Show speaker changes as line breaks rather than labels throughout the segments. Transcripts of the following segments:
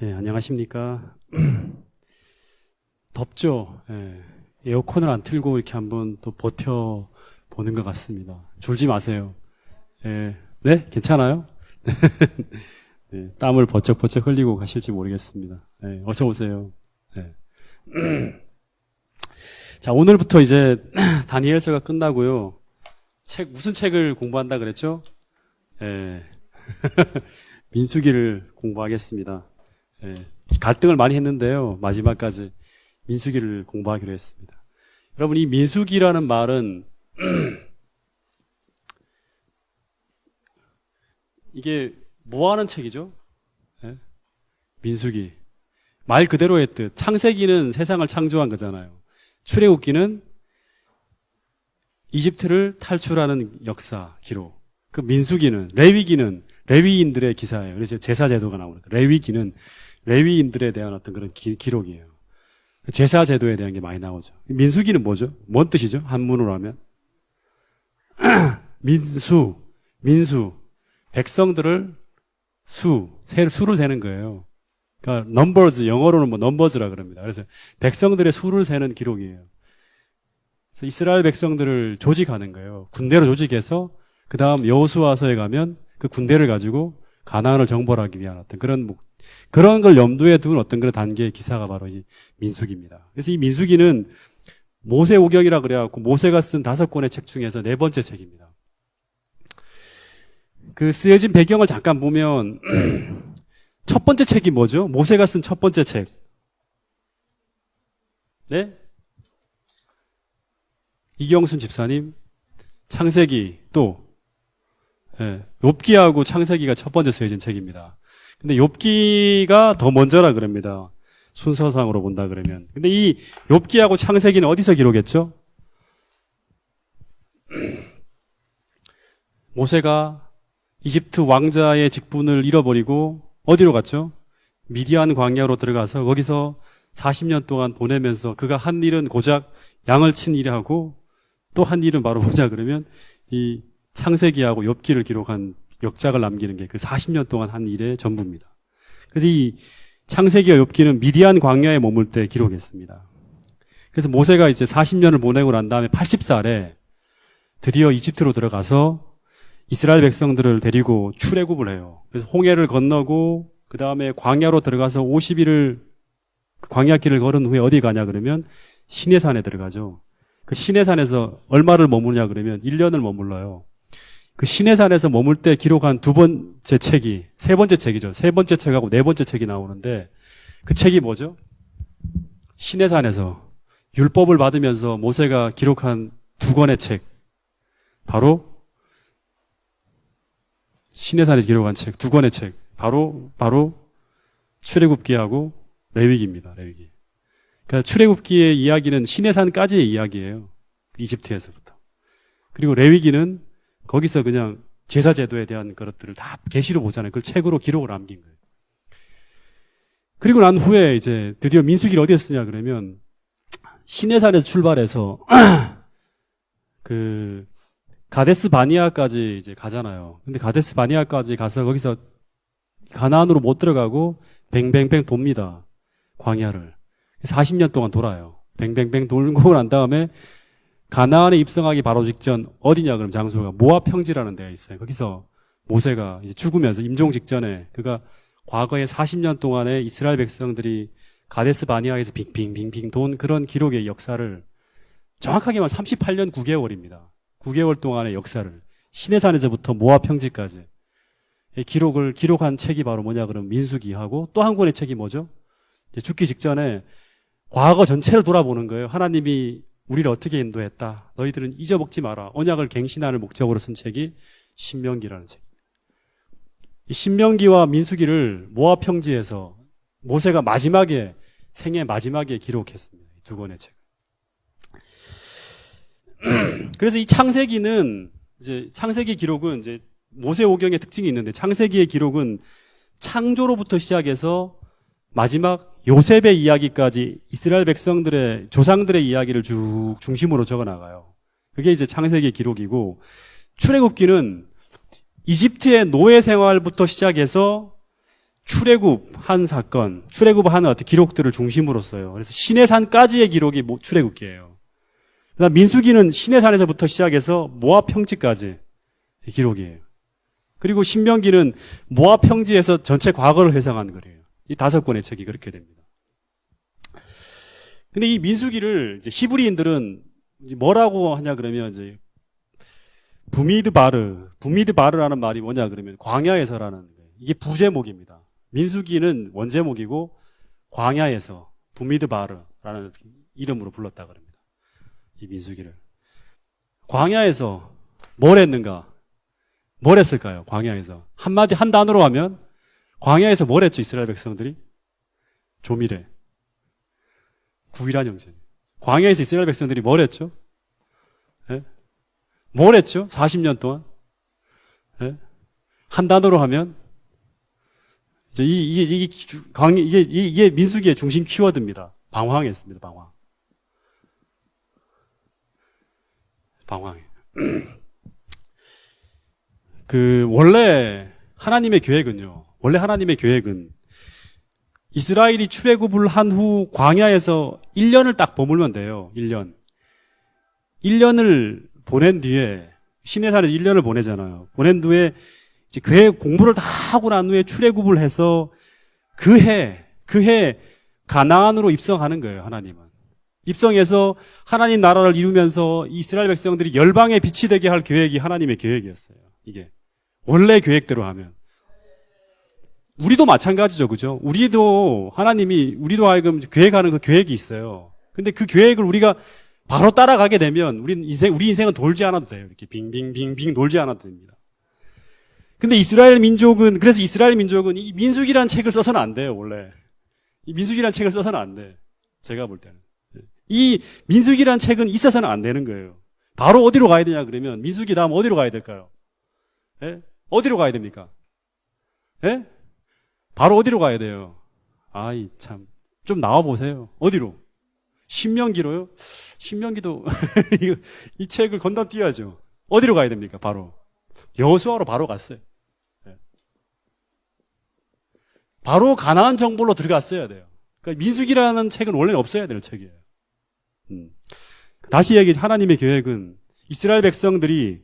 예, 안녕하십니까. 덥죠? 예, 에어컨을 안 틀고 이렇게 한번 또 버텨보는 것 같습니다. 졸지 마세요. 예, 네? 괜찮아요? 네, 땀을 버쩍버쩍 흘리고 가실지 모르겠습니다. 예, 어서 오세요. 예. 자, 오늘부터 이제 다니엘서가 끝나고요. 무슨 책을 공부한다 그랬죠? 예. 민수기를 공부하겠습니다. 예. 갈등을 많이 했는데요. 마지막까지 민수기를 공부하기로 했습니다. 여러분, 이 민수기라는 말은 이게 뭐 하는 책이죠? 예? 민수기. 말 그대로의 뜻. 창세기는 세상을 창조한 거잖아요. 출애굽기는 이집트를 탈출하는 역사, 기록. 그 민수기는, 레위기는 레위인들의 기사예요. 그래서 제사 제도가 나오는 거예요. 레위기는 레위인들에 대한 어떤 그런 기록이에요. 제사 제도에 대한 게 많이 나오죠. 민수기는 뭐죠? 뭔 뜻이죠? 한문으로 하면? 민수. 백성들을 수를 세는 거예요. 그러니까 numbers, 영어로는 뭐 numbers라 그럽니다. 그래서 백성들의 수를 세는 기록이에요. 그래서 이스라엘 백성들을 조직하는 거예요. 군대로 조직해서 그 다음 여호수아서에 가면 그 군대를 가지고 가나안을 정벌하기 위한 어떤 그런 걸 염두에 둔 어떤 그런 단계의 기사가 바로 이 민수기입니다. 그래서 이 민수기는 모세오경이라 그래갖고 모세가 쓴 5권의 책 중에서 4번째 책입니다. 그 쓰여진 배경을 잠깐 보면 첫 번째 책이 뭐죠? 모세가 쓴 첫 번째 책. 네? 이경순 집사님, 창세기 또 욥기하고 창세기가 첫 번째 쓰여진 책입니다. 근데 욥기가 더 먼저라 그럽니다. 순서상으로 본다 그러면. 근데 이 욥기하고 창세기는 어디서 기록했죠? 모세가 이집트 왕자의 직분을 잃어버리고 어디로 갔죠? 미디안 광야로 들어가서 거기서 40년 동안 보내면서 그가 한 일은 고작 양을 친 일하고 또 한 일은 바로 보자 그러면 이 창세기하고 욥기를 기록한 역작을 남기는 게 그 40년 동안 한 일의 전부입니다. 그래서 이 창세기와 욥기는 미디안 광야에 머물 때 기록했습니다. 그래서 모세가 이제 40년을 보내고 난 다음에 80살에 드디어 이집트로 들어가서 이스라엘 백성들을 데리고 출애굽을 해요. 그래서 홍해를 건너고 그 다음에 광야로 들어가서 50일을 광야길을 걸은 후에 어디 가냐 그러면 시내산에 들어가죠. 그 시내산에서 얼마를 머무냐 그러면 1년을 머물러요. 그 시내산에서 머물 때 기록한 세 번째 책이죠. 세 번째 책하고 네 번째 책이 나오는데 그 책이 뭐죠? 시내산에서 율법을 받으면서 모세가 기록한 2권의 책. 바로 시내산에 기록한 책, 2권의 책. 바로 출애굽기하고 레위기입니다. 레위기. 그러니까 출애굽기의 이야기는 시내산까지의 이야기예요. 이집트에서부터. 그리고 레위기는 거기서 그냥 제사 제도에 대한 것들을 다 계시로 보잖아요. 그걸 책으로 기록을 남긴 거예요. 그리고 난 후에 이제 드디어 민수기를 어디에 쓰냐 그러면 시내산에서 출발해서 그 가데스 바니아까지 이제 가잖아요. 근데 가데스 바니아까지 가서 거기서 가나안으로 못 들어가고 뱅뱅뱅 돕니다. 광야를. 40년 동안 돌아요. 뱅뱅뱅 돌고 난 다음에 가나안에 입성하기 바로 직전 어디냐 그럼 장소가 모압 평지라는 데가 있어요. 거기서 모세가 이제 죽으면서 임종 직전에 그가 과거에 40년 동안에 이스라엘 백성들이 가데스 바니아에서 빙빙빙빙 돈 그런 기록의 역사를 정확하게 말하면 38년 9개월입니다. 9개월 동안의 역사를 시내산에서부터 모압 평지까지 기록을 기록한 책이 바로 뭐냐 그러면 민수기하고 또 한 권의 책이 뭐죠? 이제 죽기 직전에 과거 전체를 돌아보는 거예요. 하나님이 우리를 어떻게 인도했다. 너희들은 잊어먹지 마라. 언약을 갱신하는 목적으로 쓴 책이 신명기라는 책입니다. 이 신명기와 민수기를 모압 평지에서 모세가 생애 마지막에 기록했습니다. 이 2권의 책. 그래서 이 창세기는 이제 창세기 기록은 이제 모세오경의 특징이 있는데 창세기의 기록은 창조로부터 시작해서 마지막 요셉의 이야기까지 이스라엘 백성들의 조상들의 이야기를 쭉 중심으로 적어 나가요. 그게 이제 창세기 기록이고 출애굽기는 이집트의 노예 생활부터 시작해서 출애굽한 사건, 출애굽하는 어떤 기록들을 중심으로써요. 그래서 시내산까지의 기록이 출애굽기예요. 그다음 민수기는 시내산에서부터 시작해서 모압 평지까지 기록이에요. 그리고 신명기는 모압 평지에서 전체 과거를 회상하는 거예요. 이 5권의 책이 그렇게 됩니다. 근데 이 민수기를 이제 히브리인들은 이제 뭐라고 하냐 그러면 이제 부미드바르라는 말이 뭐냐 그러면 광야에서라는 거예요. 이게 부제목입니다. 민수기는 원제목이고 광야에서 부미드바르라는 이름으로 불렀다 그럽니다. 이 민수기를. 광야에서 뭘 했는가? 뭘 했을까요? 광야에서. 한마디, 한 단어로 하면 광야에서 뭘 했죠? 이스라엘 백성들이? 조미래. 구일한 형제. 광야에서 이스라엘 백성들이 뭘 했죠? 예? 뭘 했죠? 40년 동안? 예? 한 단어로 하면 이게 민수기의 중심 키워드입니다. 방황했습니다. 방황. 원래 하나님의 계획은 이스라엘이 출애굽을 한 후 광야에서 1년을 딱 머물면 돼요. 1년. 1년을 보낸 뒤에 시내산에서 1년을 보내잖아요. 보낸 뒤에 이제 계획 공부를 다 하고 난 후에 출애굽을 해서 그 해 가나안으로 입성하는 거예요. 하나님은. 입성해서 하나님 나라를 이루면서 이스라엘 백성들이 열방의 빛이 되게 할 계획이 하나님의 계획이었어요. 이게 원래 계획대로 하면. 우리도 마찬가지죠. 그죠? 우리도 하여금 계획하는 그 계획이 있어요. 근데 그 계획을 우리가 바로 따라가게 되면 우리 인생은 돌지 않아도 돼요. 이렇게 빙빙빙빙 돌지 않아도 됩니다. 근데 그래서 이스라엘 민족은 이 민수기라는 책을 써서는 안 돼요, 원래. 이 민수기라는 책을 써서는 안 돼. 제가 볼 때는. 이 민수기라는 책은 있어서는 안 되는 거예요. 바로 어디로 가야 되냐 그러면 민수기 다음 어디로 가야 될까요? 예? 어디로 가야 됩니까? 예? 바로 어디로 가야 돼요? 아이 참. 좀 나와 보세요. 어디로? 신명기로요? 신명기도 이 책을 건너뛰어야죠. 어디로 가야 됩니까? 바로 여호수아로 바로 갔어요. 예. 바로 가나안 정벌로 들어갔어야 돼요. 그러니까 민수기라는 책은 원래는 없어야 될 책이에요. 다시 얘기해. 하나님의 계획은 이스라엘 백성들이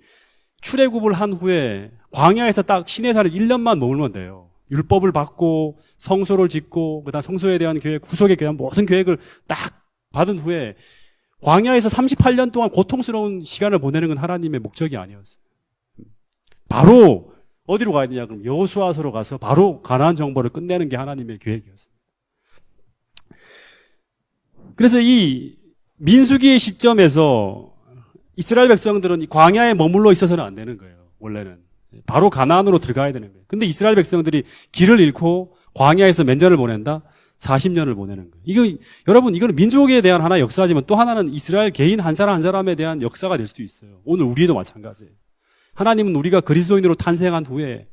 출애굽을 한 후에 광야에서 딱 시내산에 1년만 머물면 돼요. 율법을 받고 성소를 짓고 그다음 성소에 대한 계획, 구속에 대한 모든 계획을 딱 받은 후에 광야에서 38년 동안 고통스러운 시간을 보내는 건 하나님의 목적이 아니었어요. 바로 어디로 가야 되냐 그럼 여호수아서로 가서 바로 가나안 정벌을 끝내는 게 하나님의 계획이었습니다. 그래서 이 민수기의 시점에서 이스라엘 백성들은 이 광야에 머물러 있어서는 안 되는 거예요. 원래는 바로 가나안으로 들어가야 되는 거예요. 근데 이스라엘 백성들이 길을 잃고 광야에서 몇 년을 보낸다? 40년을 보내는 거예요. 여러분 이거는 민족에 대한 하나의 역사지만 또 하나는 이스라엘 개인 한 사람 한 사람에 대한 역사가 될 수도 있어요. 오늘 우리도 마찬가지예요. 하나님은 우리가 그리스도인으로 탄생한 후에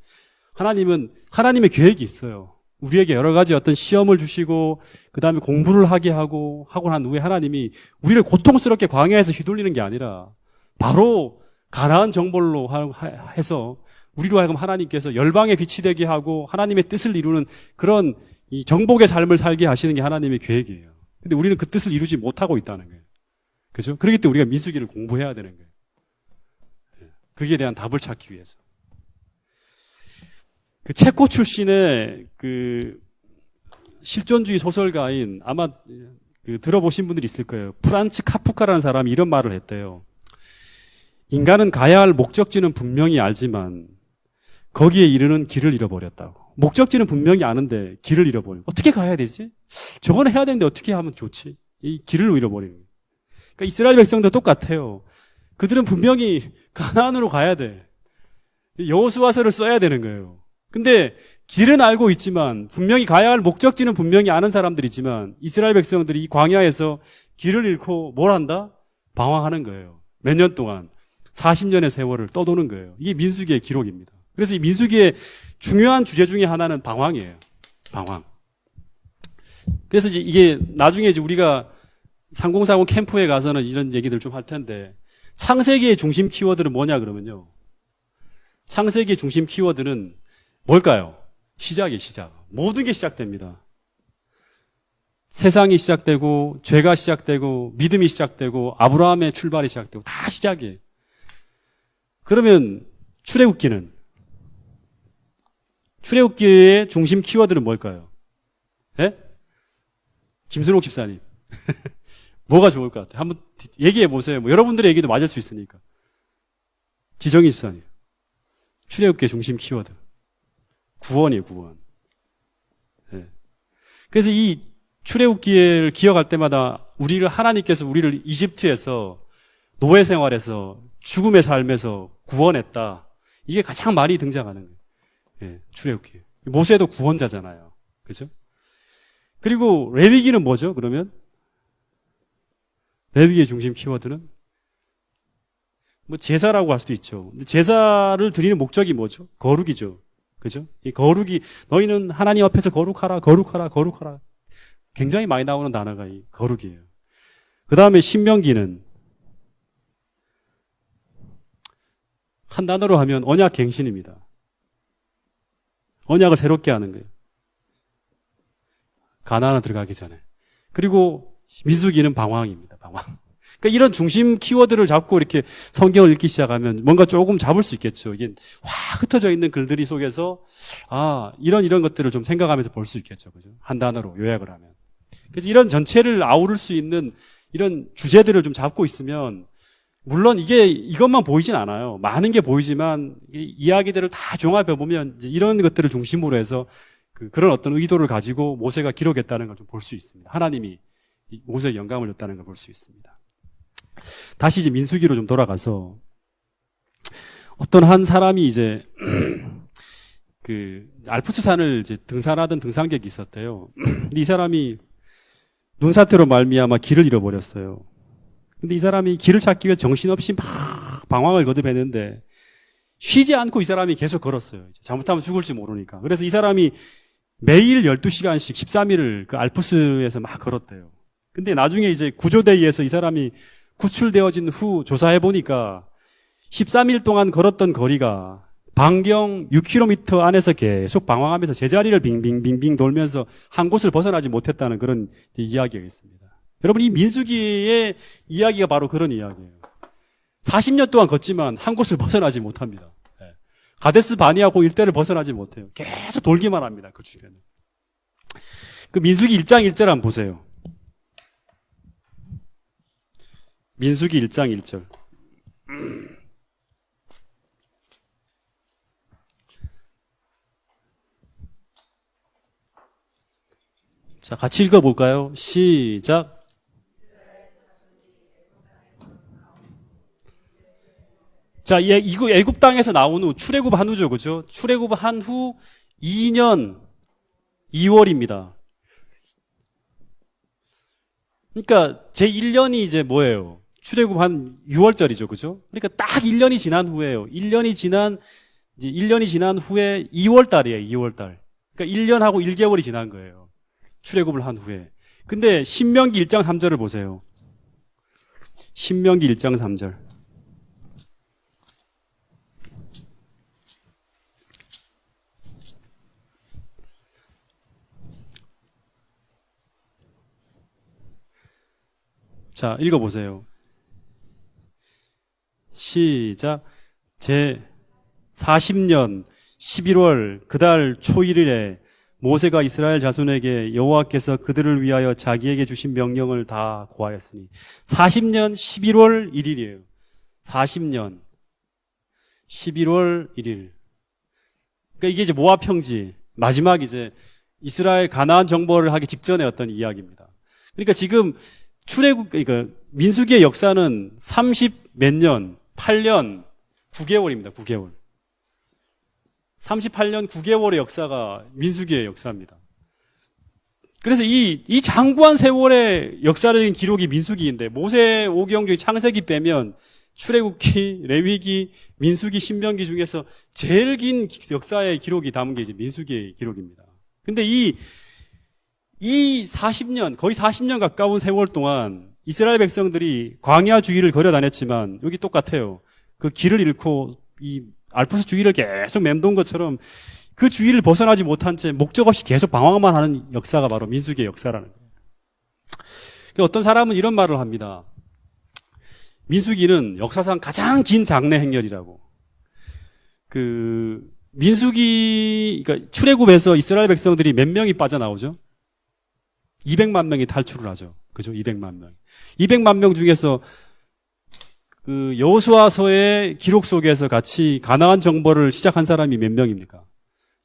하나님의 계획이 있어요. 우리에게 여러 가지 어떤 시험을 주시고 그 다음에 공부를 하게 하고 난 후에 하나님이 우리를 고통스럽게 광야에서 휘둘리는 게 아니라 바로 가나안 정벌로 해서 우리로 하여금 하나님께서 열방의 빛이 되게 하고 하나님의 뜻을 이루는 그런 이 정복의 삶을 살게 하시는 게 하나님의 계획이에요. 근데 우리는 그 뜻을 이루지 못하고 있다는 거예요. 그죠? 그렇기 때문에 우리가 민수기를 공부해야 되는 거예요. 거기에 대한 답을 찾기 위해서. 그 체코 출신의 그 실존주의 소설가인 아마 들어보신 분들이 있을 거예요. 프란츠 카프카라는 사람이 이런 말을 했대요. 인간은 가야 할 목적지는 분명히 알지만 거기에 이르는 길을 잃어버렸다고. 목적지는 분명히 아는데 길을 잃어버리고 어떻게 가야 되지? 저거는 해야 되는데 어떻게 하면 좋지? 이 길을 잃어버리는 거예요. 그러니까 이스라엘 백성도 똑같아요. 그들은 분명히 가나안으로 가야 돼. 여호수아서를 써야 되는 거예요. 근데 길은 알고 있지만 분명히 가야 할 목적지는 분명히 아는 사람들이지만 이스라엘 백성들이 이 광야에서 길을 잃고 뭘 한다? 방황하는 거예요. 몇 년 동안 40년의 세월을 떠도는 거예요. 이게 민수기의 기록입니다. 그래서 이 민수기의 중요한 주제 중에 하나는 방황이에요. 방황. 그래서 이게 나중에 우리가 3040 캠프에 가서는 이런 얘기들 좀 할 텐데 창세기의 중심 키워드는 뭐냐 그러면요. 창세기의 중심 키워드는 뭘까요? 시작이에요, 시작. 모든 게 시작됩니다. 세상이 시작되고 죄가 시작되고 믿음이 시작되고 아브라함의 출발이 시작되고 다 시작이에요. 그러면 출애굽기는 출애굽기의 중심 키워드는 뭘까요? 예? 김순옥 집사님. 뭐가 좋을 것 같아요? 한번 얘기해 보세요. 뭐 여러분들의 얘기도 맞을 수 있으니까. 지정희 집사님. 출애굽기의 중심 키워드. 구원이에요, 구원. 예. 그래서 이 출애굽기를 기억할 때마다 하나님께서 우리를 이집트에서 노예 생활에서 죽음의 삶에서 구원했다. 이게 가장 많이 등장하는 거예요. 예, 출애굽기. 모세도 구원자잖아요. 그죠? 그리고 레위기는 뭐죠? 그러면 레위기의 중심 키워드는 뭐 제사라고 할 수도 있죠. 근데 제사를 드리는 목적이 뭐죠? 거룩이죠. 그죠? 이 거룩이 너희는 하나님 앞에서 거룩하라, 거룩하라, 거룩하라. 굉장히 많이 나오는 단어가 이 거룩이에요. 그 다음에 신명기는 한 단어로 하면 언약갱신입니다. 언약을 새롭게 하는 거예요. 가나안 들어가기 전에. 그리고 민수기는 방황입니다. 방황. 그러니까 이런 중심 키워드를 잡고 이렇게 성경을 읽기 시작하면 뭔가 조금 잡을 수 있겠죠. 이게 확 흩어져 있는 글들이 속에서 이런 것들을 좀 생각하면서 볼 수 있겠죠. 그죠? 한 단어로 요약을 하면. 그래서 이런 전체를 아우를 수 있는 이런 주제들을 좀 잡고 있으면 물론 이것만 보이진 않아요. 많은 게 보이지만 이야기들을 다 종합해 보면 이제 이런 것들을 중심으로 해서 그런 어떤 의도를 가지고 모세가 기록했다는 걸 좀 볼 수 있습니다. 하나님이 모세에 영감을 줬다는 걸 볼 수 있습니다. 다시 이제 민수기로 좀 돌아가서 어떤 한 사람이 이제 알프스산을 이제 등산하던 등산객이 있었대요. 근데 이 사람이 눈사태로 말미암아 길을 잃어버렸어요. 근데 이 사람이 길을 찾기 위해 정신없이 막 방황을 거듭했는데 쉬지 않고 이 사람이 계속 걸었어요. 잘못하면 죽을지 모르니까. 그래서 이 사람이 매일 12시간씩 13일을 그 알프스에서 막 걸었대요. 근데 나중에 이제 구조대에서 이 사람이 구출되어진 후 조사해보니까 13일 동안 걸었던 거리가 반경 6km 안에서 계속 방황하면서 제자리를 빙빙빙빙 돌면서 한 곳을 벗어나지 못했다는 그런 이야기가 있습니다. 여러분, 이 민수기의 이야기가 바로 그런 이야기예요. 40년 동안 걷지만 한 곳을 벗어나지 못합니다. 가데스 바니아고 일대를 벗어나지 못해요. 계속 돌기만 합니다. 그 주변에. 그 민수기 1장 1절 한번 보세요. 민수기 1장 1절. 자, 같이 읽어볼까요? 시작. 자, 이거 애굽 땅에서 나온 후 출애굽 한 후죠, 그죠? 출애굽 한 후 2년 2월입니다. 그러니까 제 1년이 이제 뭐예요? 출애굽 한 6월절이죠, 그죠? 그러니까 딱 1년이 지난 후에요. 1년이 지난 후에 2월 달이에요, 2월 달. 그러니까 1년하고 1개월이 지난 거예요. 출애굽을 한 후에. 근데 신명기 1장 3절을 보세요. 신명기 1장 3절. 자, 읽어보세요. 시작. 제 40년 11월 그달 초일일에 모세가 이스라엘 자손에게 여호와께서 그들을 위하여 자기에게 주신 명령을 다 고하였으니 40년 11월 1일이에요. 40년 11월 1일. 그러니까 이게 이제 모압 평지 마지막 이제 이스라엘 가나안 정벌을 하기 직전의 어떤 이야기입니다. 그러니까 지금 그러니까 민수기의 역사는 30 몇 년, 8년, 9개월입니다. 9개월. 38년 9개월의 역사가 민수기의 역사입니다. 그래서 이 장구한 세월의 역사적인 기록이 민수기인데 모세 오경 중에 창세기 빼면 출애굽기, 레위기, 민수기, 신명기 중에서 제일 긴 역사의 기록이 담은 게 이제 민수기의 기록입니다. 근데 이 40년, 거의 40년 가까운 세월 동안 이스라엘 백성들이 광야 주위를 걸어 다녔지만 여기 똑같아요. 그 길을 잃고 이 알프스 주위를 계속 맴돈 것처럼 그 주의를 벗어나지 못한 채 목적 없이 계속 방황만 하는 역사가 바로 민수기의 역사라는 거예요. 어떤 사람은 이런 말을 합니다. 민수기는 역사상 가장 긴 장래 행렬이라고. 민수기, 그러니까 출애굽에서 이스라엘 백성들이 몇 명이 빠져나오죠? 200만 명이 탈출을 하죠. 그죠? 200만 명. 200만 명 중에서 여호수아서의 기록 속에서 같이 가나안 정벌을 시작한 사람이 몇 명입니까?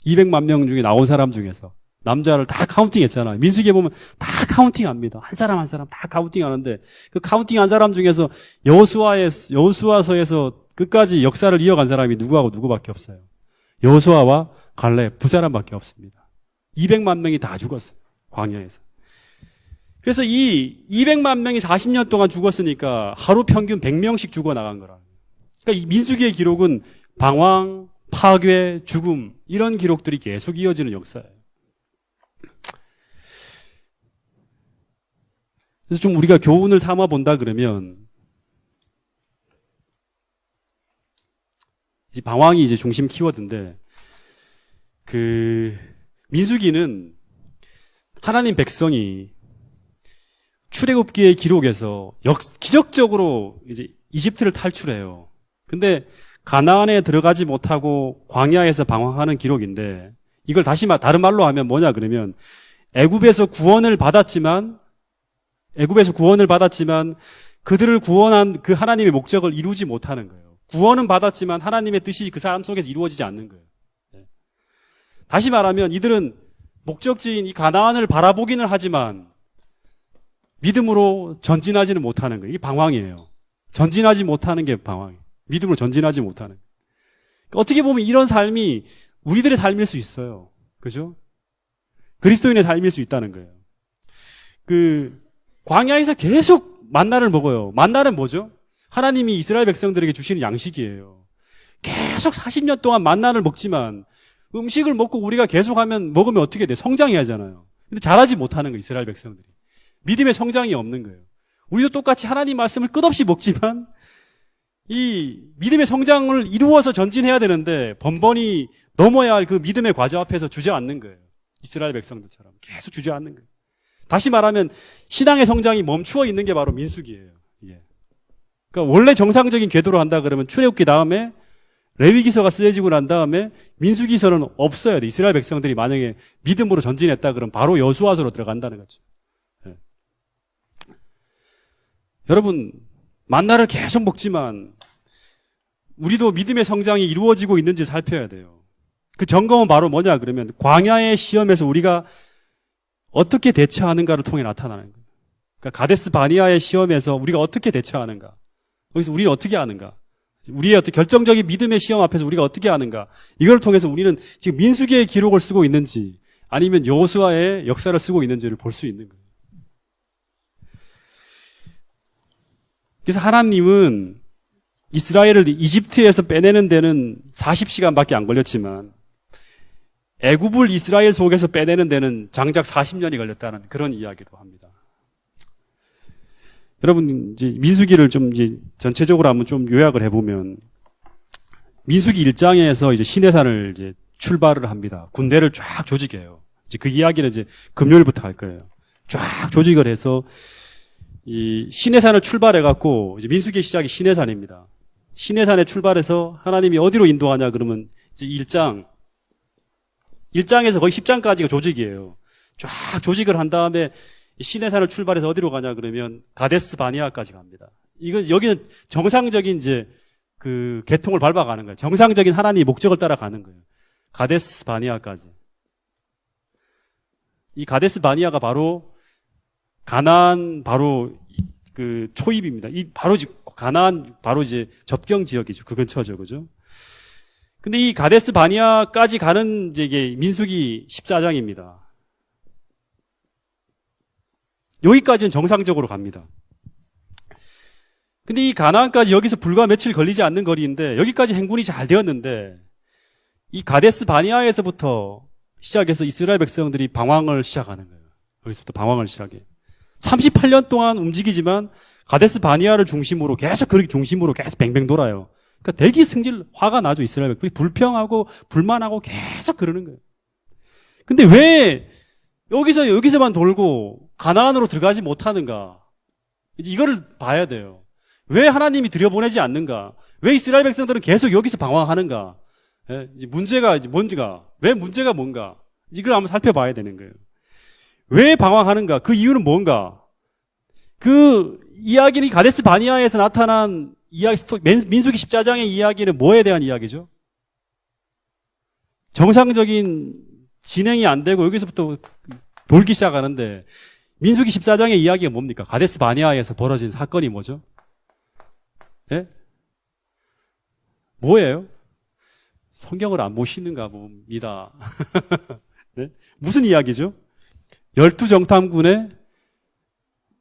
200만 명 중에 나온 사람 중에서 남자를 다 카운팅했잖아요. 민수기에 보면 다 카운팅합니다. 한 사람 한 사람 다 카운팅하는데 그 카운팅한 사람 중에서 여호수아서에서 끝까지 역사를 이어간 사람이 누구하고 누구밖에 없어요. 여호수아와 갈렙 두 사람밖에 없습니다. 200만 명이 다 죽었어요. 광야에서. 그래서 이 200만 명이 40년 동안 죽었으니까 하루 평균 100명씩 죽어나간 거라. 그러니까 이 민수기의 기록은 방황, 파괴, 죽음 이런 기록들이 계속 이어지는 역사예요. 그래서 좀 우리가 교훈을 삼아 본다 그러면 이 방황이 이제 중심 키워드인데 민수기는 하나님 백성이 출애굽기의 기록에서 기적적으로 이제 이집트를 탈출해요. 근데 가나안에 들어가지 못하고 광야에서 방황하는 기록인데 이걸 다른 말로 하면 뭐냐 그러면 애굽에서 구원을 받았지만 그들을 구원한 그 하나님의 목적을 이루지 못하는 거예요. 구원은 받았지만 하나님의 뜻이 그 사람 속에서 이루어지지 않는 거예요. 다시 말하면 이들은 목적지인 이 가나안을 바라보기는 하지만 믿음으로 전진하지는 못하는 거예요. 이게 방황이에요. 전진하지 못하는 게 방황이에요. 믿음으로 전진하지 못하는 거예요. 어떻게 보면 이런 삶이 우리들의 삶일 수 있어요. 그죠? 그리스도인의 삶일 수 있다는 거예요. 광야에서 계속 만나를 먹어요. 만나는 뭐죠? 하나님이 이스라엘 백성들에게 주시는 양식이에요. 계속 40년 동안 만나를 먹지만 음식을 먹고 우리가 먹으면 어떻게 돼? 성장해야 하잖아요. 근데 잘하지 못하는 거예요, 이스라엘 백성들이. 믿음의 성장이 없는 거예요. 우리도 똑같이 하나님 말씀을 끝없이 먹지만 이 믿음의 성장을 이루어서 전진해야 되는데 번번이 넘어야 할 그 믿음의 과제 앞에서 주저앉는 거예요. 이스라엘 백성들처럼 계속 주저앉는 거예요. 다시 말하면 신앙의 성장이 멈추어 있는 게 바로 민수기예요. 이게. 그러니까 원래 정상적인 궤도로 한다 그러면 출애굽기 다음에 레위기서가 쓰여지고 난 다음에 민수기서는 없어야 돼. 이스라엘 백성들이 만약에 믿음으로 전진했다 그러면 바로 여호수아서로 들어간다는 거죠. 네. 여러분 만나를 계속 먹지만 우리도 믿음의 성장이 이루어지고 있는지 살펴야 돼요. 그 점검은 바로 뭐냐 그러면 광야의 시험에서 우리가 어떻게 대처하는가를 통해 나타나는 거예요. 그러니까 가데스 바니아의 시험에서 우리가 어떻게 대처하는가. 거기서 우리는 어떻게 하는가. 우리의 어떤 결정적인 믿음의 시험 앞에서 우리가 어떻게 하는가. 이걸 통해서 우리는 지금 민수기의 기록을 쓰고 있는지 아니면 여호수아의 역사를 쓰고 있는지를 볼 수 있는 거예요. 그래서 하나님은 이스라엘을 이집트에서 빼내는 데는 40시간밖에 안 걸렸지만 애굽을 이스라엘 속에서 빼내는 데는 장작 40년이 걸렸다는 그런 이야기도 합니다. 여러분 이제 민수기를 좀 이제 전체적으로 한번 좀 요약을 해보면 민수기 1장에서 이제 시내산을 이제 출발을 합니다. 군대를 쫙 조직해요. 이제 그 이야기는 이제 금요일부터 할 거예요. 쫙 조직을 해서 이 시내산을 출발해갖고 이제 민수기의 시작이 시내산입니다. 시내산에 출발해서 하나님이 어디로 인도하냐 그러면 이제 1장에서 거의 10장까지가 조직이에요. 쫙 조직을 한 다음에 시내산을 출발해서 어디로 가냐 그러면 가데스 바니아까지 갑니다. 여기는 정상적인 이제 그 계통을 밟아가는 거예요. 정상적인 하나님의 목적을 따라가는 거예요. 가데스 바니아까지. 이 가데스 바니아가 바로 가나안 바로 그 초입입니다. 가나안 바로 이제 접경 지역이죠. 그 근처죠. 그죠? 근데 이 가데스 바니아까지 가는 이제 이게 민수기 14장입니다. 여기까지는 정상적으로 갑니다. 근데 이 가나안까지 여기서 불과 며칠 걸리지 않는 거리인데 여기까지 행군이 잘 되었는데 이 가데스 바니아에서부터 시작해서 이스라엘 백성들이 방황을 시작하는 거예요. 여기서부터 방황을 시작해. 38년 동안 움직이지만 가데스 바니아를 중심으로 계속 뱅뱅 돌아요. 그러니까 대기 승질 화가 나죠. 이스라엘 백성이 불평하고 불만하고 계속 그러는 거예요. 근데 왜 여기서만 돌고 가나안으로 들어가지 못하는가? 이거를 봐야 돼요. 왜 하나님이 들여보내지 않는가? 왜 이스라엘 백성들은 계속 여기서 방황하는가? 예, 이제 문제가 뭔지가, 왜 문제가 뭔가? 이걸 한번 살펴봐야 되는 거예요. 왜 방황하는가? 그 이유는 뭔가? 그 이야기는 가데스 바니아에서 나타난 이야기, 민수기 14장의 이야기는 뭐에 대한 이야기죠? 정상적인 진행이 안 되고 여기서부터 돌기 시작하는데 민수기 14장의 이야기가 뭡니까? 가데스 바니아에서 벌어진 사건이 뭐죠? 예? 뭐예요? 성경을 안 보시는가 봅니다. 네? 무슨 이야기죠? 12정탐군의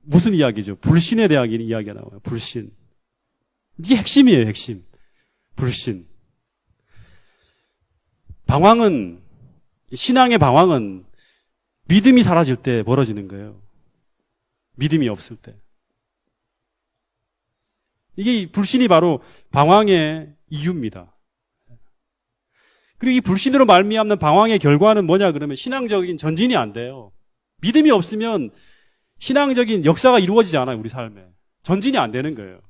무슨 이야기죠? 불신에 대한 이야기가 나와요. 불신. 이게 핵심이에요, 핵심. 불신. 방황은, 신앙의 방황은 믿음이 사라질 때 벌어지는 거예요. 믿음이 없을 때. 이게 불신이 바로 방황의 이유입니다. 그리고 이 불신으로 말미암는 방황의 결과는 뭐냐 그러면 신앙적인 전진이 안 돼요. 믿음이 없으면 신앙적인 역사가 이루어지지 않아요, 우리 삶에. 전진이 안 되는 거예요.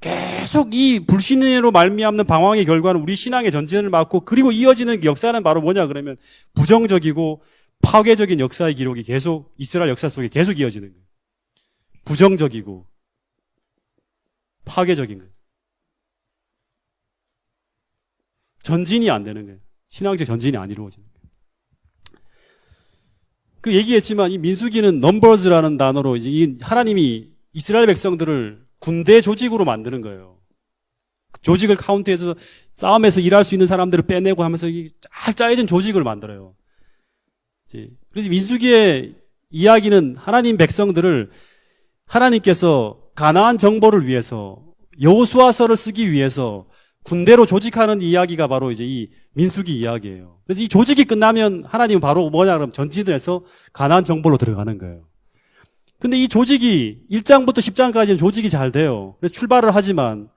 계속 이 불신으로 말미암는 방황의 결과는 우리 신앙의 전진을 막고 그리고 이어지는 역사는 바로 뭐냐 그러면 부정적이고 파괴적인 역사의 기록이 계속 이스라엘 역사 속에 계속 이어지는 거예요. 부정적이고 파괴적인 거예요. 전진이 안 되는 거예요. 신앙적 전진이 안 이루어지는 거예요. 그 얘기했지만 이 민수기는 넘버즈라는 단어로 이제 이 하나님이 이스라엘 백성들을 군대 조직으로 만드는 거예요. 조직을 카운트해서 싸움에서 일할 수 있는 사람들을 빼내고 하면서 잘 짜여진 조직을 만들어요. 그래서 민수기의 이야기는 하나님 백성들을 하나님께서 가나안 정복을 위해서 여호수아서를 쓰기 위해서 군대로 조직하는 이야기가 바로 이제 이 민수기 이야기예요. 그래서 이 조직이 끝나면 하나님은 바로 뭐냐 그러면 전진을 해서 가나안 정복으로 들어가는 거예요. 근데 이 조직이 1장부터 10장까지는 조직이 잘 돼요. 그래서 출발을 하지만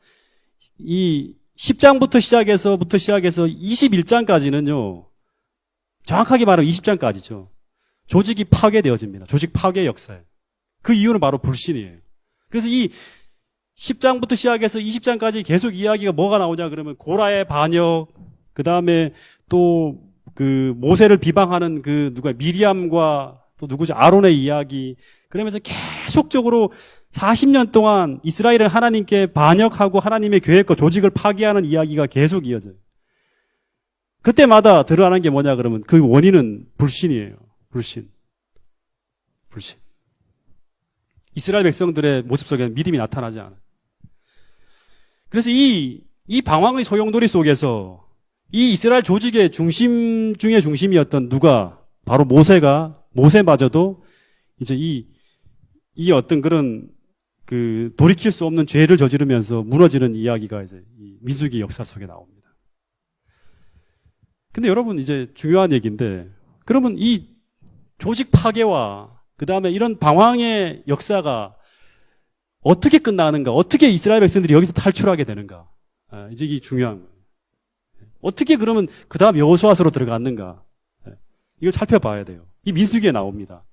이 10장부터 시작해서 21장까지는요. 정확하게 말하면 20장까지죠. 조직이 파괴되어집니다. 조직 파괴 역사에. 그 이유는 바로 불신이에요. 그래서 이 10장부터 시작해서 20장까지 계속 이야기가 뭐가 나오냐 그러면 고라의 반역, 그 다음에 또 그 모세를 비방하는 그 미리암과 또 누구죠? 아론의 이야기. 그러면서 계속적으로 40년 동안 이스라엘은 하나님께 반역하고 하나님의 계획과 조직을 파괴하는 이야기가 계속 이어져요. 그때마다 드러나는 게 뭐냐 그러면 그 원인은 불신이에요. 불신. 이스라엘 백성들의 모습 속에는 믿음이 나타나지 않아요. 그래서 이 방황의 소용돌이 속에서 이 이스라엘 조직의 중심 중에 중심이었던 누가 바로 모세마저도 이제 이 어떤 그런 그 돌이킬 수 없는 죄를 저지르면서 무너지는 이야기가 이제 이 민수기 역사 속에 나옵니다. 근데 여러분 이제 중요한 얘기인데 그러면 이 조직 파괴와 그 다음에 이런 방황의 역사가 어떻게 끝나는가? 어떻게 이스라엘 백성들이 여기서 탈출하게 되는가? 이제 이게 중요한 거예요. 어떻게 그러면 그 다음 여호수아서로 들어갔는가? 이걸 살펴봐야 돼요. 이 민수기에 나옵니다.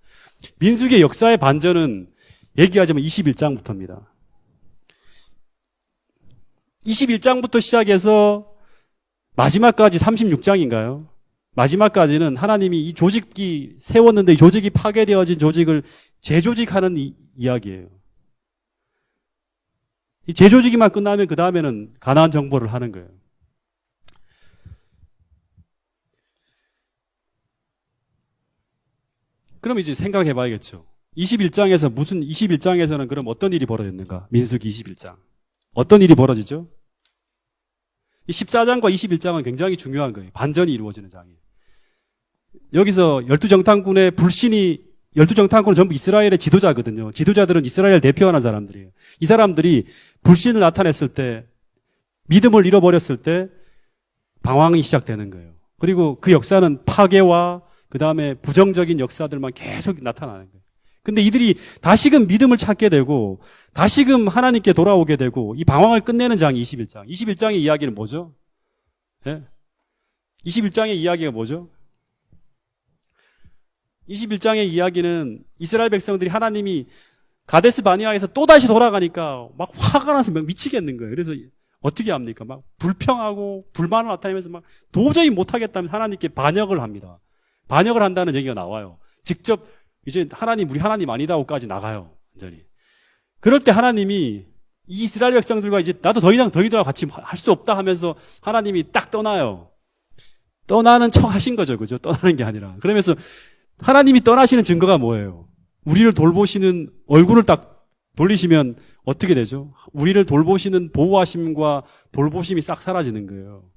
민수기의 역사의 반전은 얘기하자면 21장부터입니다. 21장부터 시작해서 마지막까지 36장인가요? 마지막까지는 하나님이 이 조직이 세웠는데 이 조직이 파괴되어진 조직을 재조직하는 이야기예요. 이 재조직이만 끝나면 그 다음에는 가나안 정복을 하는 거예요. 그럼 이제 생각해 봐야겠죠. 21장에서는 그럼 어떤 일이 벌어졌는가? 민수기 21장. 어떤 일이 벌어지죠? 이 14장과 21장은 굉장히 중요한 거예요. 반전이 이루어지는 장이에요. 여기서 12정탐군의 불신이 12정탐군은 전부 이스라엘의 지도자거든요. 지도자들은 이스라엘을 대표하는 사람들이에요. 이 사람들이 불신을 나타냈을 때, 믿음을 잃어버렸을 때 방황이 시작되는 거예요. 그리고 그 역사는 파괴와 그 다음에 부정적인 역사들만 계속 나타나는 거예요. 근데 이들이 다시금 믿음을 찾게 되고 다시금 하나님께 돌아오게 되고 이 방황을 끝내는 장 21장. 21장의 이야기는 뭐죠? 예? 21장의 이야기가 뭐죠? 21장의 이야기는 이스라엘 백성들이 하나님이 가데스 바니아에서 또다시 돌아가니까 막 화가 나서 막 미치겠는 거예요. 그래서 어떻게 합니까? 막 불평하고 불만을 나타내면서 막 도저히 못하겠다면 하나님께 반역을 합니다. 반역을 한다는 얘기가 나와요. 직접 이제 하나님 우리 하나님 아니다고까지 나가요. 완전히. 그럴 때 하나님이 이 이스라엘 백성들과 이제 나도 더 이상 너희들과 같이 할 수 없다 하면서 하나님이 딱 떠나요. 떠나는 척 하신 거죠. 그죠? 떠나는 게 아니라. 그러면서 하나님이 떠나시는 증거가 뭐예요? 우리를 돌보시는 얼굴을 딱 돌리시면 어떻게 되죠? 우리를 돌보시는 보호하심과 돌보심이 싹 사라지는 거예요.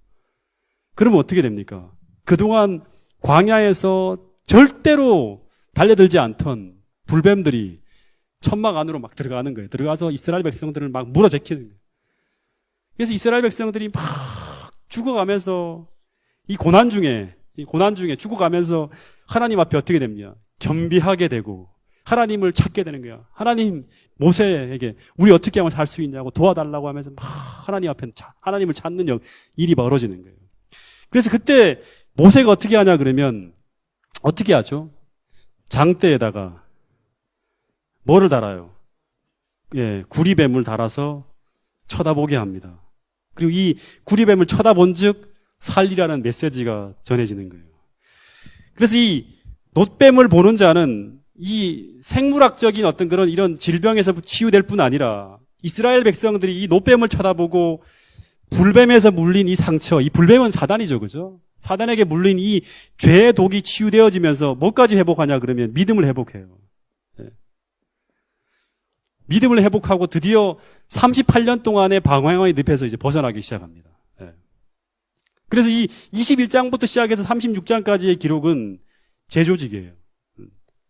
그러면 어떻게 됩니까? 그동안 광야에서 절대로 달려들지 않던 불뱀들이 천막 안으로 막 들어가는 거예요. 들어가서 이스라엘 백성들을 막 물어제키는 거예요. 그래서 이스라엘 백성들이 막 죽어가면서 이 고난 중에 죽어가면서 하나님 앞에 어떻게 됩니까? 겸비하게 되고 하나님을 찾게 되는 거야. 하나님 모세에게 우리 어떻게 하면 살 수 있냐고 도와달라고 하면서 막 하나님 앞에 하나님을 찾는 일이 벌어지는 거예요. 그래서 그때 모세가 어떻게 하냐 그러면 어떻게 하죠? 장대에다가 뭐를 달아요? 예, 구리뱀을 달아서 쳐다보게 합니다. 그리고 이 구리뱀을 쳐다본즉 살리라는 메시지가 전해지는 거예요. 그래서 이 놋뱀을 보는 자는 이 생물학적인 어떤 그런 이런 질병에서 치유될 뿐 아니라 이스라엘 백성들이 이 놋뱀을 쳐다보고 불뱀에서 물린 이 상처, 이 불뱀은 사단이죠, 그죠? 사단에게 물린 이 죄의 독이 치유되어지면서 뭐까지 회복하냐 그러면 믿음을 회복해요. 네. 믿음을 회복하고 드디어 38년 동안의 방황의 늪에서 이제 벗어나기 시작합니다. 네. 그래서 이 21장부터 시작해서 36장까지의 기록은 재조직이에요.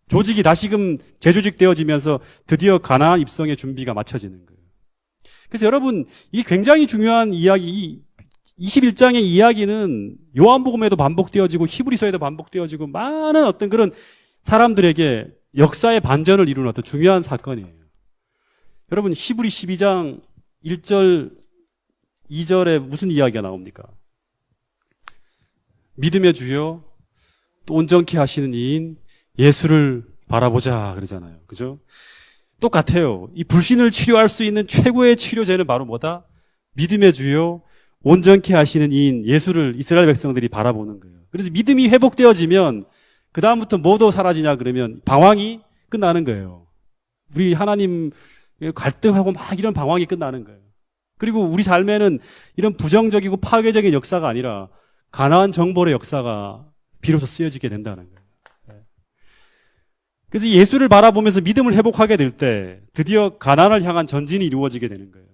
조직이 다시금 재조직되어지면서 드디어 가나안 입성의 준비가 마쳐지는 거예요. 그래서 여러분, 이 굉장히 중요한 이야기, 이 21장의 이야기는 요한복음에도 반복되어지고 히브리서에도 반복되어지고 많은 어떤 그런 사람들에게 역사의 반전을 이루는 어떤 중요한 사건이에요. 여러분, 히브리 12장 1절, 2절에 무슨 이야기가 나옵니까? 믿음의 주여, 또 온전케 하시는 이인 예수를 바라보자 그러잖아요. 그죠? 똑같아요. 이 불신을 치료할 수 있는 최고의 치료제는 바로 뭐다? 믿음의 주요 온전케 하시는 이인 예수를 이스라엘 백성들이 바라보는 거예요. 그래서 믿음이 회복되어지면 그 다음부터 뭐도 사라지냐 그러면 방황이 끝나는 거예요. 우리 하나님 갈등하고 막 이런 방황이 끝나는 거예요. 그리고 우리 삶에는 이런 부정적이고 파괴적인 역사가 아니라 가나안 정벌의 역사가 비로소 쓰여지게 된다는 거예요. 그래서 예수를 바라보면서 믿음을 회복하게 될 때 드디어 가나안을 향한 전진이 이루어지게 되는 거예요.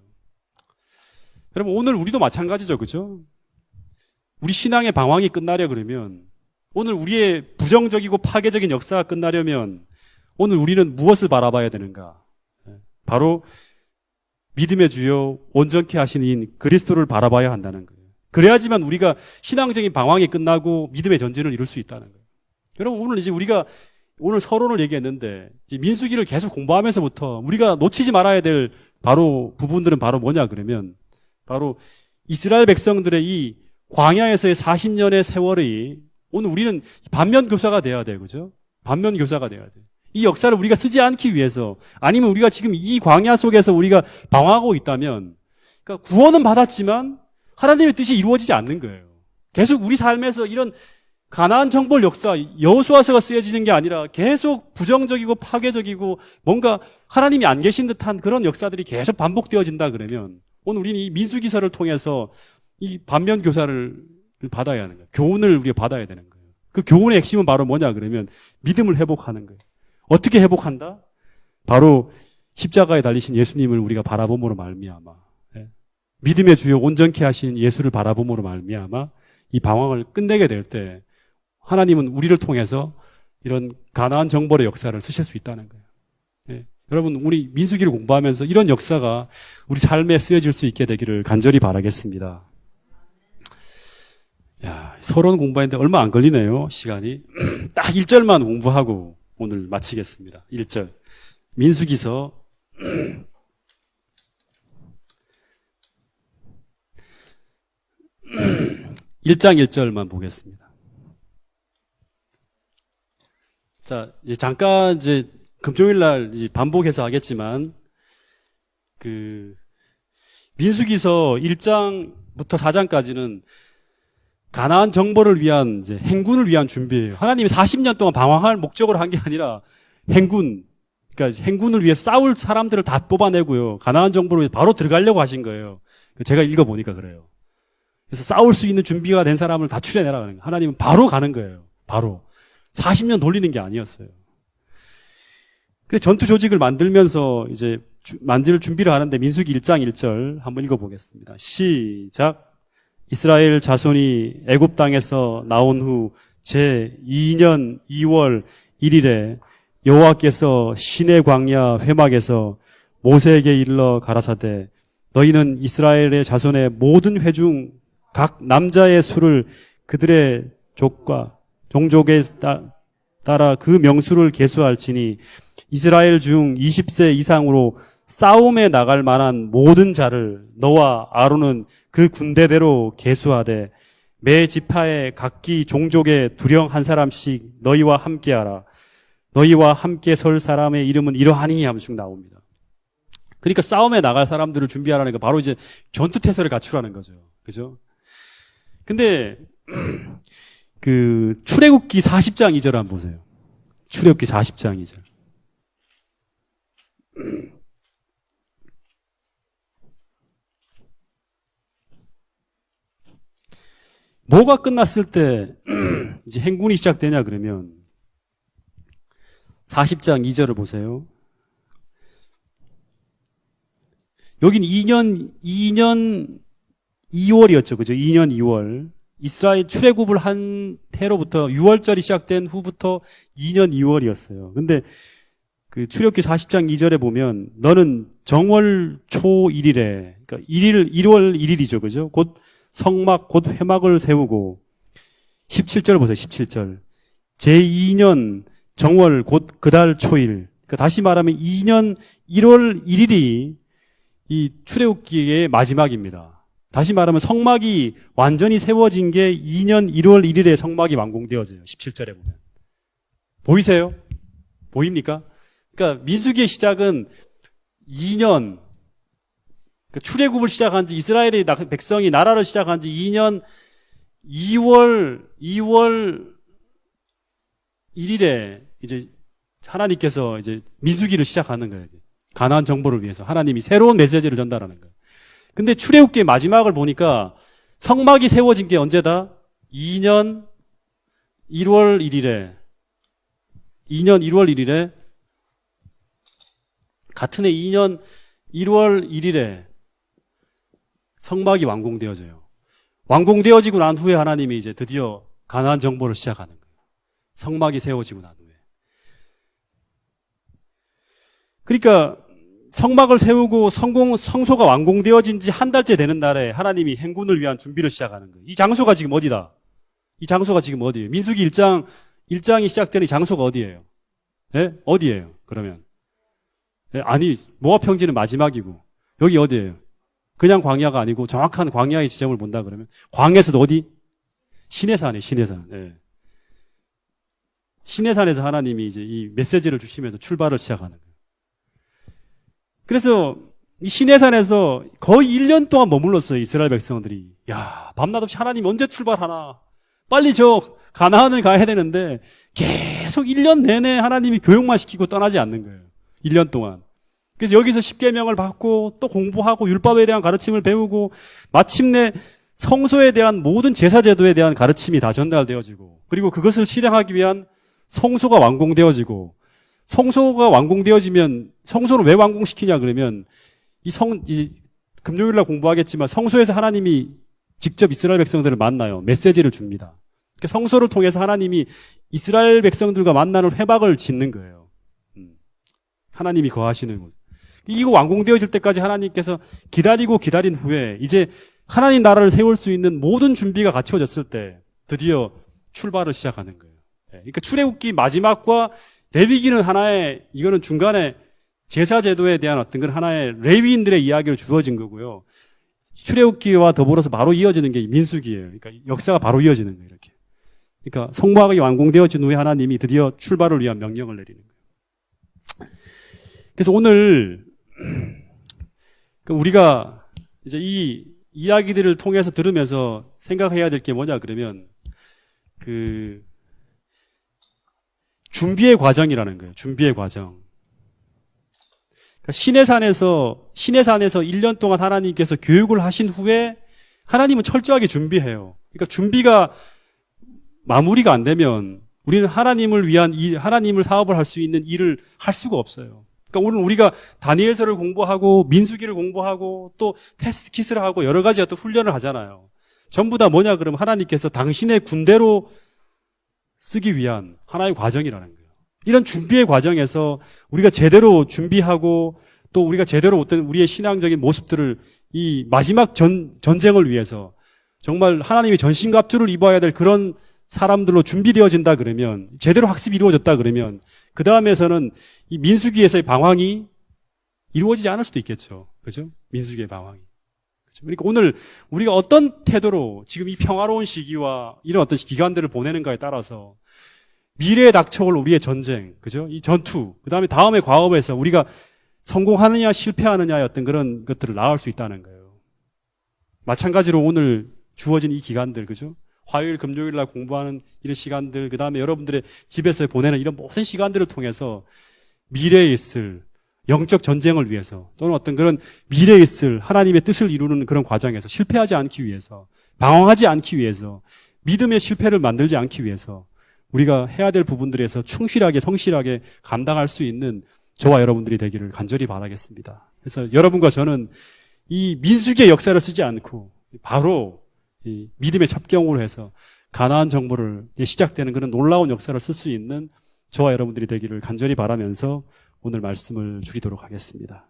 여러분 오늘 우리도 마찬가지죠. 그죠? 우리 신앙의 방황이 끝나려 그러면 오늘 우리의 부정적이고 파괴적인 역사가 끝나려면 오늘 우리는 무엇을 바라봐야 되는가? 바로 믿음의 주요 온전케 하시는 인 그리스도를 바라봐야 한다는 거예요. 그래야지만 우리가 신앙적인 방황이 끝나고 믿음의 전진을 이룰 수 있다는 거예요. 여러분 오늘 이제 우리가 오늘 서론을 얘기했는데 이제 민수기를 계속 공부하면서부터 우리가 놓치지 말아야 될 바로 부분들은 바로 뭐냐 그러면 바로 이스라엘 백성들의 이 광야에서의 40년의 세월이 오늘 우리는 반면교사가 돼야 돼요. 그죠? 반면교사가 돼야 돼요. 이 역사를 우리가 쓰지 않기 위해서 아니면 우리가 지금 이 광야 속에서 우리가 방황하고 있다면 그러니까 구원은 받았지만 하나님의 뜻이 이루어지지 않는 거예요. 계속 우리 삶에서 이런 가나안 정벌 역사, 여호수아서가 쓰여지는 게 아니라 계속 부정적이고 파괴적이고 뭔가 하나님이 안 계신 듯한 그런 역사들이 계속 반복되어진다 그러면 오늘 우리는 이 민수기서를 통해서 이 반면 교사를 받아야 하는 거예요. 교훈을 우리가 받아야 되는 거예요. 그 교훈의 핵심은 바로 뭐냐 그러면 믿음을 회복하는 거예요. 어떻게 회복한다? 바로 십자가에 달리신 예수님을 우리가 바라봄으로 말미암아 믿음의 주요 온전케 하신 예수를 바라봄으로 말미암아 이 방황을 끝내게 될 때 하나님은 우리를 통해서 이런 가나안 정벌의 역사를 쓰실 수 있다는 거예요. 네. 여러분 우리 민수기를 공부하면서 이런 역사가 우리 삶에 쓰여질 수 있게 되기를 간절히 바라겠습니다. 야, 서론 공부했는데 얼마 안 걸리네요. 시간이. 딱 1절만 공부하고 오늘 마치겠습니다. 1절. 민수기서 1장 1절만 보겠습니다. 자, 이제 잠깐 금요일 날 반복해서 하겠지만 민수기서 1장부터 4장까지는 가나안 정벌을 위한 행군을 위한 준비예요. 하나님이 40년 동안 방황할 목적으로 한 게 아니라 그러니까 행군을 위해 싸울 사람들을 다 뽑아내고요. 가나안 정벌을 위해 바로 들어가려고 하신 거예요. 제가 읽어보니까 그래요. 그래서 싸울 수 있는 준비가 된 사람을 다 추려내라 하는 거예요. 하나님은 바로 가는 거예요. 바로. 40년 돌리는 게 아니었어요. 그래서 전투 조직을 만들면서 만들 준비를 하는데 민수기 1장 1절 한번 읽어보겠습니다. 시작. 이스라엘 자손이 애굽 땅에서 나온 후 제2년 2월 1일에 여호와께서 시내 광야 회막에서 모세에게 일러 가라사대 너희는 이스라엘의 자손의 모든 회 중 각 남자의 수를 그들의 족과 종족에 따라 그 명수를 계수할지니 이스라엘 중 20세 이상으로 싸움에 나갈 만한 모든 자를 너와 아론은 그 군대대로 계수하되 매 지파의 각기 종족의 두령 한 사람씩 너희와 함께하라. 너희와 함께 설 사람의 이름은 이러하니 하면서 나옵니다. 그러니까 싸움에 나갈 사람들을 준비하라는 거 바로 전투태세를 갖추라는 거죠. 그죠? 근데 출애굽기 40장 2절 한번 보세요. 출애굽기 40장 2절. 뭐가 끝났을 때 이제 행군이 시작되냐 그러면 40장 2절을 보세요. 여긴 2년 2월이었죠. 그죠? 2년 2월. 이스라엘 출애굽을 한 해로부터 6월절이 시작된 후부터 2년 2월이었어요. 근데 출애굽기 40장 2절에 보면 너는 정월 초 1일에 그러니까 1월 1일이죠. 그죠? 곧 성막 곧 회막을 세우고 17절 보세요. 17절. 제2년 정월 곧 그달 초일. 그러니까 다시 말하면 2년 1월 1일이 이 출애굽기의 마지막입니다. 다시 말하면 성막이 완전히 세워진 게 2년 1월 1일에 성막이 완공되어져요. 17절에 보면. 보이세요? 보입니까? 그러니까 민수기의 시작은 2년 출애굽을 시작한 지 이스라엘의 백성이 나라를 시작한 지 2년 2월 1일에 이제 하나님께서 민수기를 시작하는 거예요. 가나안 정복을 위해서 하나님이 새로운 메시지를 전달하는 거예요. 근데 출애굽기의 마지막을 보니까 성막이 세워진 게 언제다? 2년 1월 1일에 같은 해 2년 1월 1일에 성막이 완공되어져요. 완공되어지고 난 후에 하나님이 드디어 가나안 정복을 시작하는 거예요. 성막이 세워지고 난 후에. 그러니까 성막을 세우고 성소가 완공되어진 지 한 달째 되는 날에 하나님이 행군을 위한 준비를 시작하는 거예요. 이 장소가 지금 어디다? 이 장소가 지금 어디예요? 민수기 1장이 시작되는 이 장소가 어디예요? 예? 어디예요? 그러면. 예? 아니, 모압 평지는 마지막이고 여기 어디예요? 그냥 광야가 아니고 정확한 광야의 지점을 본다 그러면 광야에서도 어디? 시내산이에요. 시내산. 예. 시내산에서 하나님이 이 메시지를 주시면서 출발을 시작하는 거예요. 그래서 이 시내산에서 거의 1년 동안 머물렀어요. 이스라엘 백성들이. 야, 밤낮 없이 하나님 언제 출발하나. 빨리 가나안을 가야 되는데 계속 1년 내내 하나님이 교육만 시키고 떠나지 않는 거예요. 1년 동안. 그래서 여기서 십계명을 받고 또 공부하고 율법에 대한 가르침을 배우고 마침내 성소에 대한 모든 제사제도에 대한 가르침이 다 전달되어지고 그리고 그것을 실행하기 위한 성소가 완공되어지고 성소가 완공되어지면 성소를 왜 완공시키냐 그러면 금요일날 공부하겠지만 성소에서 하나님이 직접 이스라엘 백성들을 만나요. 메시지를 줍니다. 그러니까 성소를 통해서 하나님이 이스라엘 백성들과 만나는 회막을 짓는 거예요. 하나님이 거하시는 곳. 이거 완공되어질 때까지 하나님께서 기다린 후에 이제 하나님 나라를 세울 수 있는 모든 준비가 갖춰졌을 때 드디어 출발을 시작하는 거예요. 그러니까 출애굽기 마지막과 레위기는 하나의, 이거는 중간에 제사제도에 대한 어떤 건 하나의 레위인들의 이야기로 주어진 거고요. 출애굽기와 더불어서 바로 이어지는 게 민수기예요. 그러니까 역사가 바로 이어지는 거예요, 이렇게. 그러니까 성막이 완공되어진 후에 하나님이 드디어 출발을 위한 명령을 내리는 거예요. 그래서 오늘 우리가 이제 이 이야기들을 통해서 들으면서 생각해야 될 게 뭐냐 그러면 그 준비의 과정이라는 거예요. 준비의 과정. 그러니까 시내산에서 1년 동안 하나님께서 교육을 하신 후에 하나님은 철저하게 준비해요. 그러니까 준비가 마무리가 안 되면 우리는 하나님을 위한 하나님을 사업을 할 수 있는 일을 할 수가 없어요. 그러니까 오늘 우리가 다니엘서를 공부하고 민수기를 공부하고 또 테스트 킷을 하고 여러 가지 어떤 훈련을 하잖아요. 전부 다 뭐냐 그러면 하나님께서 당신의 군대로 쓰기 위한 하나의 과정이라는 거예요. 이런 준비의 과정에서 우리가 제대로 준비하고 또 우리가 제대로 어떤 우리의 신앙적인 모습들을 이 마지막 전쟁을 위해서 정말 하나님의 전신갑주를 입어야 될 그런 사람들로 준비되어진다 그러면 제대로 학습이 이루어졌다 그러면 그 다음에서는 이 민수기에서의 방황이 이루어지지 않을 수도 있겠죠. 그죠? 민수기의 방황이. 그죠? 그러니까 오늘 우리가 어떤 태도로 지금 이 평화로운 시기와 이런 어떤 기간들을 보내는가에 따라서 미래에 닥쳐올 우리의 전쟁, 그죠? 이 전투, 그 다음에 다음의 과업에서 우리가 성공하느냐 실패하느냐의 어떤 그런 것들을 나올 수 있다는 거예요. 마찬가지로 오늘 주어진 이 기간들, 그죠? 화요일, 금요일 날 공부하는 이런 시간들, 그 다음에 여러분들의 집에서 보내는 이런 모든 시간들을 통해서 미래에 있을 영적 전쟁을 위해서 또는 어떤 그런 미래에 있을 하나님의 뜻을 이루는 그런 과정에서 실패하지 않기 위해서, 방황하지 않기 위해서, 믿음의 실패를 만들지 않기 위해서 우리가 해야 될 부분들에서 충실하게 성실하게 감당할 수 있는 저와 여러분들이 되기를 간절히 바라겠습니다. 그래서 여러분과 저는 이 민수기의 역사를 쓰지 않고 바로 이 믿음의 첩경으로 해서 가나안 정보를 시작되는 그런 놀라운 역사를 쓸 수 있는 저와 여러분들이 되기를 간절히 바라면서 오늘 말씀을 줄이도록 하겠습니다.